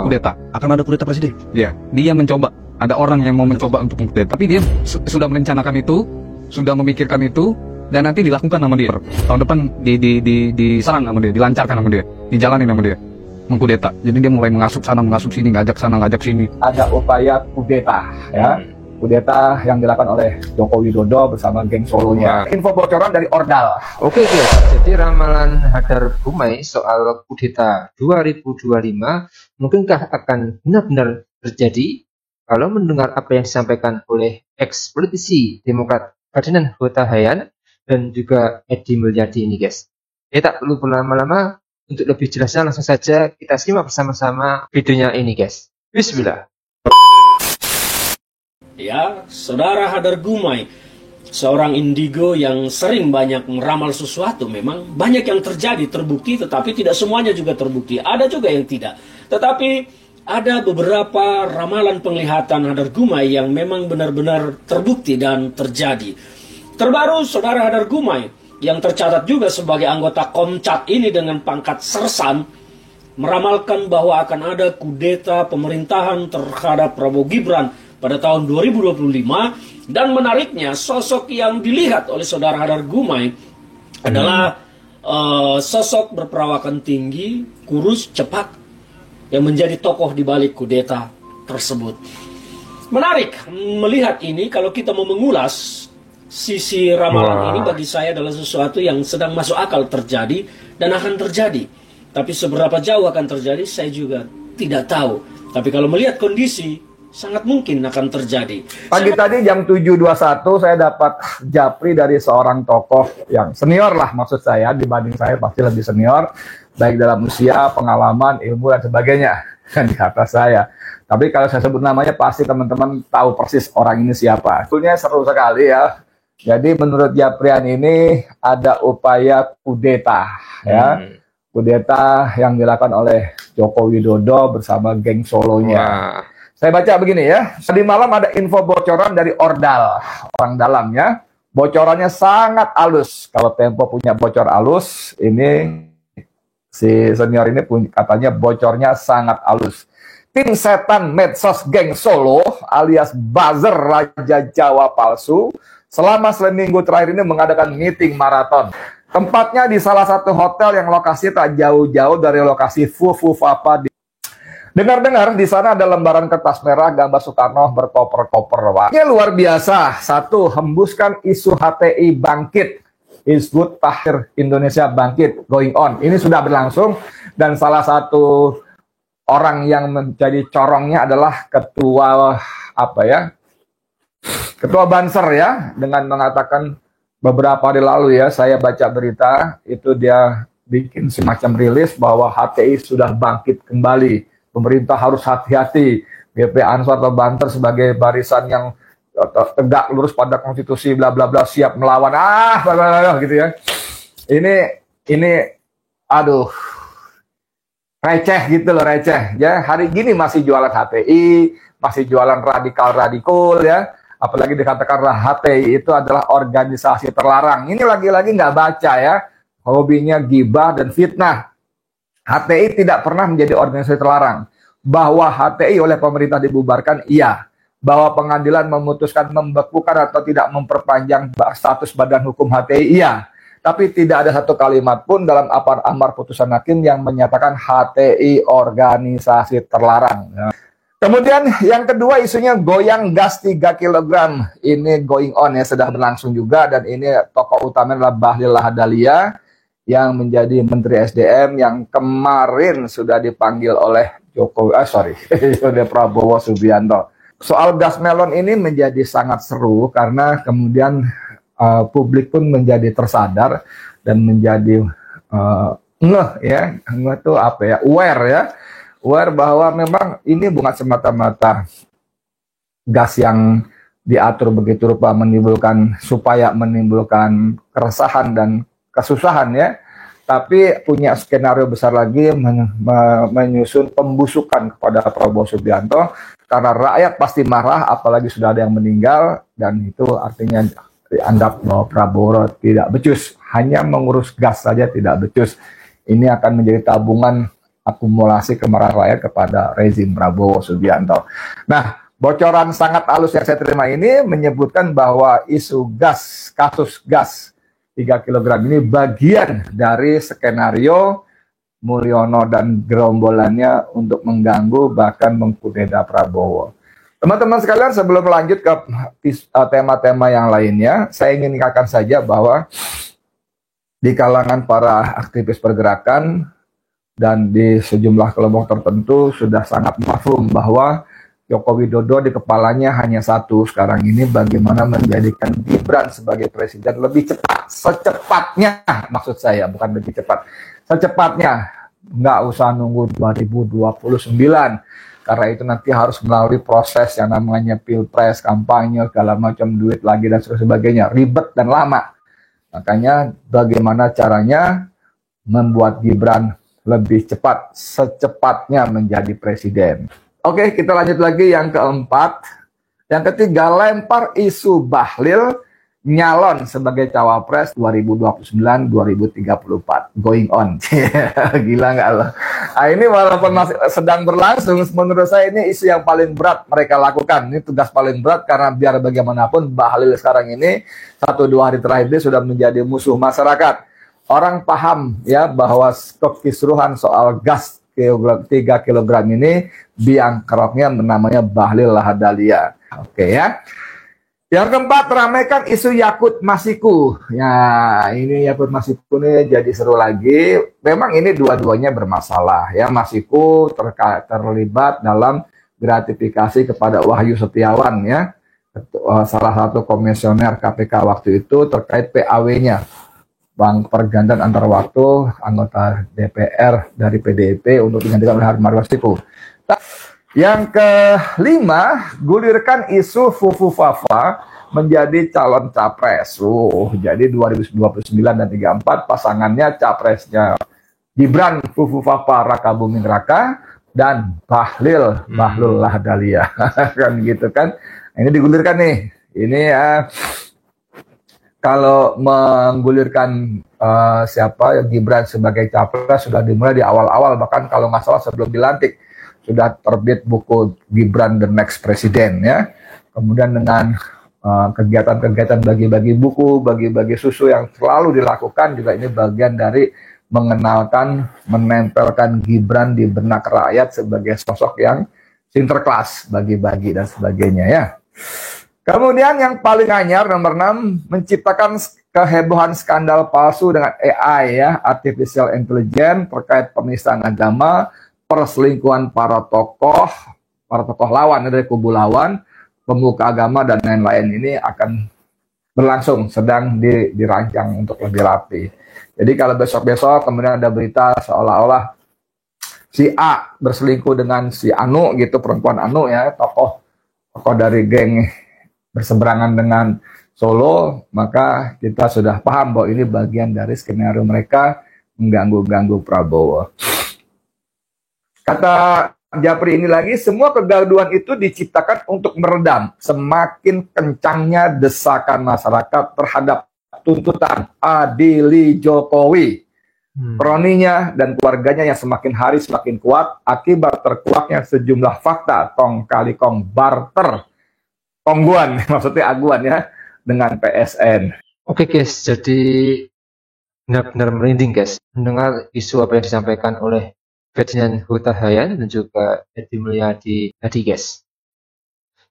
kudeta. Akan ada kudeta presiden? Ya, dia mencoba. Ada orang yang mau mencoba untuk mengkudeta. Tapi dia sudah merencanakan itu, sudah memikirkan itu, dan nanti dilakukan sama dia. Tahun depan diserang sama dia, dilancarkan sama dia, dijalanin sama dia. Mengkudeta. Jadi dia mulai mengasuk sana, mengasuk sini, ngajak sana, ngajak sini. Ada upaya kudeta, ya. Kudeta yang dilakukan oleh Joko Widodo bersama geng Solonya. Info bocoran dari Ordal. Oke, jadi ramalan Hadar Gumai soal kudeta 2025 mungkinkah akan benar-benar terjadi? Kalau mendengar apa yang disampaikan oleh ex-politisi Demokrat Ferdinand Huta Hayan dan juga Edi Mulyadi ini, guys. Ya, tak perlu berlama-lama, untuk lebih jelasnya langsung saja kita simak bersama-sama videonya ini, guys. Bismillah. Ya, Saudara Hadar Gumai, seorang indigo yang sering banyak meramal sesuatu. Memang banyak yang terjadi, terbukti, tetapi tidak semuanya juga terbukti. Ada juga yang tidak. Tetapi ada beberapa ramalan penglihatan Hadar Gumai yang memang benar-benar terbukti dan terjadi. Terbaru, Saudara Hadar Gumai yang tercatat juga sebagai anggota Komcat ini dengan pangkat sersan meramalkan bahwa akan ada kudeta pemerintahan terhadap Prabowo Gibran pada tahun 2025. Dan menariknya, sosok yang dilihat oleh Saudara Hadar Gumai adalah sosok berperawakan tinggi, kurus, cepat, yang menjadi tokoh di balik kudeta tersebut. Menarik melihat ini. Kalau kita mau mengulas sisi ramalan ini, bagi saya adalah sesuatu yang sedang masuk akal terjadi dan akan terjadi. Tapi seberapa jauh akan terjadi, saya juga tidak tahu. Tapi kalau melihat kondisi, sangat mungkin akan terjadi. Pagi tadi jam 7.21 saya dapat japri dari seorang tokoh yang senior lah, maksud saya, dibanding saya pasti lebih senior, baik dalam usia, pengalaman, ilmu, dan sebagainya, kan di atas saya. Tapi kalau saya sebut namanya, pasti teman-teman tahu persis orang ini siapa. Sebetulnya seru sekali ya. Jadi menurut Japrian ini ada upaya kudeta, ya. Kudeta yang dilakukan oleh Joko Widodo bersama geng Solonya. Saya baca begini ya. Tadi malam ada info bocoran dari Ordal, orang dalamnya. Bocorannya sangat halus. Kalau Tempo punya bocor halus, ini si senior ini katanya bocornya sangat halus. Tim setan medsos geng Solo alias buzzer Raja Jawa palsu selama seminggu terakhir ini mengadakan meeting maraton. Tempatnya di salah satu hotel yang lokasi tak jauh-jauh dari lokasi Fufu Fapa. Dengar-dengar di sana ada lembaran kertas merah gambar Soekarno berkoper-koper. Wah, ini luar biasa. Satu, hembuskan isu HTI bangkit. Hizbut Tahrir Indonesia bangkit, going on. Ini sudah berlangsung dan salah satu orang yang menjadi corongnya adalah ketua Ketua Banser ya, dengan mengatakan beberapa hari lalu ya, saya baca berita itu dia bikin semacam rilis bahwa HTI sudah bangkit kembali. Pemerintah harus hati-hati. BP Ansor atau Banter sebagai barisan yang tegak lurus pada konstitusi bla bla bla siap melawan bla bla bla gitu ya. Ini aduh receh gitu loh, receh ya. Hari gini masih jualan HTI, masih jualan radikal ya. Apalagi dikatakanlah HTI itu adalah organisasi terlarang. Ini lagi-lagi nggak baca ya. Hobinya gibah dan fitnah. HTI tidak pernah menjadi organisasi terlarang. Bahwa HTI oleh pemerintah dibubarkan, iya. Bahwa pengadilan memutuskan membekukan atau tidak memperpanjang status badan hukum HTI, iya. Tapi tidak ada satu kalimat pun dalam amar putusan hakim yang menyatakan HTI organisasi terlarang. Kemudian yang kedua isunya goyang gas 3 kg. Ini going on ya, sudah berlangsung juga. Dan ini tokoh utamanya adalah Bahlil Lahadalia yang menjadi Menteri SDM yang kemarin sudah dipanggil oleh Prabowo Subianto. Soal gas melon ini menjadi sangat seru karena kemudian publik pun menjadi tersadar dan menjadi aware bahwa memang ini bukan semata-mata gas yang diatur begitu rupa supaya menimbulkan keresahan dan kesusahan ya, tapi punya skenario besar lagi menyusun pembusukan kepada Prabowo Subianto karena rakyat pasti marah apalagi sudah ada yang meninggal dan itu artinya dianggap bahwa Prabowo tidak becus, hanya mengurus gas saja tidak becus. Ini akan menjadi tabungan akumulasi kemarahan rakyat kepada rezim Prabowo Subianto. Nah, bocoran sangat halus yang saya terima ini menyebutkan bahwa isu gas, kasus gas 3 kg ini bagian dari skenario Mulyono dan gerombolannya untuk mengganggu bahkan mengkudeta Prabowo. Teman-teman sekalian, sebelum lanjut ke tema-tema yang lainnya, saya ingin ingatkan saja bahwa di kalangan para aktivis pergerakan dan di sejumlah kelompok tertentu sudah sangat mafhum bahwa Joko Widodo di kepalanya hanya satu sekarang ini, bagaimana menjadikan Gibran sebagai presiden lebih cepat, secepatnya maksud saya, bukan lebih cepat, secepatnya, nggak usah nunggu 2029, karena itu nanti harus melalui proses yang namanya pilpres, kampanye, segala macam, duit lagi dan sebagainya, ribet dan lama. Makanya bagaimana caranya membuat Gibran lebih cepat, secepatnya menjadi presiden. Oke, kita lanjut lagi yang keempat. Yang ketiga, lempar isu Bahlil nyalon sebagai cawapres 2029-2034. Going on. Gila nggak lo? Nah, ini walaupun masih sedang berlangsung, menurut saya ini isu yang paling berat mereka lakukan. Ini tugas paling berat karena biar bagaimanapun Bahlil sekarang ini 1-2 hari terakhir ini sudah menjadi musuh masyarakat. Orang paham ya bahwa kekisruhan soal gas 3 kg ini biang keroknya namanya Bahlil Lahadalia. Oke ya. Yang keempat, ramaikan isu Yakut Masiku. Ya, ini Yakut Masiku ini jadi seru lagi. Memang ini dua-duanya bermasalah ya. Masiku terlibat dalam gratifikasi kepada Wahyu Setiawan ya. Salah satu komisioner KPK waktu itu terkait PAW-nya. Bang pergantian antar waktu anggota DPR dari PDIP untuk digantikan oleh Harun Masiku. Yang kelima, gulirkan isu Fufu Fafa menjadi calon capres. Jadi 2029 dan 34 pasangannya capresnya Gibran Fufu Fafa Raka Buming Raka dan Bahlil Lahadalia. Kan gitu kan. Ini digulirkan nih. Ini ya. Kalau menggulirkan siapa Gibran sebagai capres sudah dimulai di awal-awal, bahkan kalau nggak salah sebelum dilantik sudah terbit buku Gibran the Next President ya. Kemudian dengan kegiatan-kegiatan bagi-bagi buku, bagi-bagi susu yang selalu dilakukan juga ini bagian dari mengenalkan, menempelkan Gibran di benak rakyat sebagai sosok yang sinterklas, bagi-bagi dan sebagainya ya. Kemudian yang paling anyar nomor 6, menciptakan kehebohan skandal palsu dengan AI ya, artificial intelligence terkait penistaan agama, perselingkuhan para tokoh lawan dari kubu lawan, pemuka agama dan lain-lain ini akan berlangsung, sedang dirancang untuk lebih rapi. Jadi kalau besok-besok kemudian ada berita seolah-olah si A berselingkuh dengan si Anu gitu, perempuan Anu ya, tokoh dari geng berseberangan dengan Solo, maka kita sudah paham bahwa ini bagian dari skenario mereka mengganggu Prabowo. Kata Japri ini lagi, semua kegaduhan itu diciptakan untuk meredam semakin kencangnya desakan masyarakat terhadap tuntutan adili Jokowi. Kroninya dan keluarganya yang semakin hari semakin kuat akibat terkuaknya sejumlah fakta tong kali kong barter tongguan, maksudnya aguan ya, dengan PSN. Oke guys, jadi benar-benar merinding guys mendengar isu apa yang disampaikan oleh Ferdinand Huta Heian dan juga Edi Mulyadi tadi guys.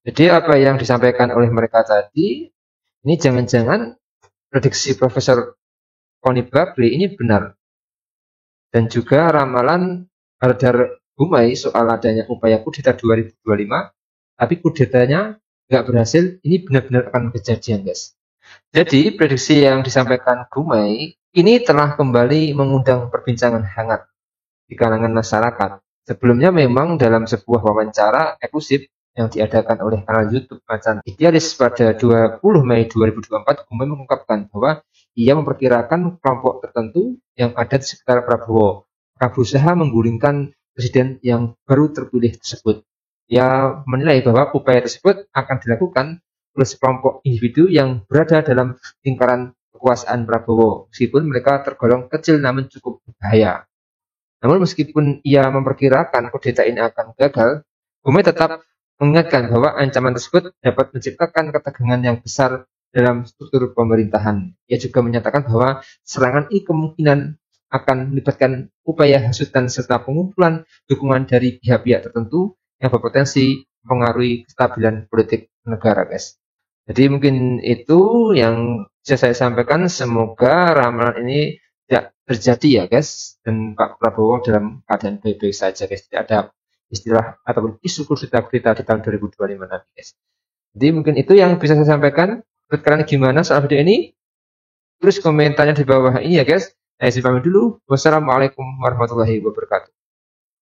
Jadi apa yang disampaikan oleh mereka tadi, ini jangan-jangan prediksi Profesor Koni Bakri ini benar. Dan juga ramalan Hardar Gumai soal adanya upaya kudeta 2025, tapi kudetanya nggak berhasil, ini benar-benar akan kejadian guys. Jadi prediksi yang disampaikan Gumai ini telah kembali mengundang perbincangan hangat di kalangan masyarakat. Sebelumnya memang dalam sebuah wawancara eksklusif yang diadakan oleh kanal YouTube Macan Idealis pada 20 Mei 2024, Gumai mengungkapkan bahwa ia memperkirakan kelompok tertentu yang ada di sekitar Prabowo akan berusaha menggulingkan presiden yang baru terpilih tersebut. Ia menilai bahwa upaya tersebut akan dilakukan oleh sekelompok individu yang berada dalam lingkaran kekuasaan Prabowo, meskipun mereka tergolong kecil namun cukup berbahaya. Namun meskipun ia memperkirakan kudeta ini akan gagal, Gumai tetap mengingatkan bahwa ancaman tersebut dapat menciptakan ketegangan yang besar dalam struktur pemerintahan. Ia juga menyatakan bahwa serangan ini kemungkinan akan melibatkan upaya hasutan serta pengumpulan dukungan dari pihak-pihak tertentu yang berpotensi mempengaruhi kestabilan politik negara, guys. Jadi mungkin itu yang bisa saya sampaikan. Semoga ramalan ini tidak terjadi ya, guys. Dan Pak Prabowo dalam keadaan baik-baik saja, guys. Tidak ada istilah ataupun isu kudeta di tahun 2025 nanti, guys. Jadi mungkin itu yang bisa saya sampaikan. Menurut kalian gimana soal video ini? Tulis komentarnya di bawah ini ya, guys. Saya pamit dulu. Wassalamualaikum warahmatullahi wabarakatuh.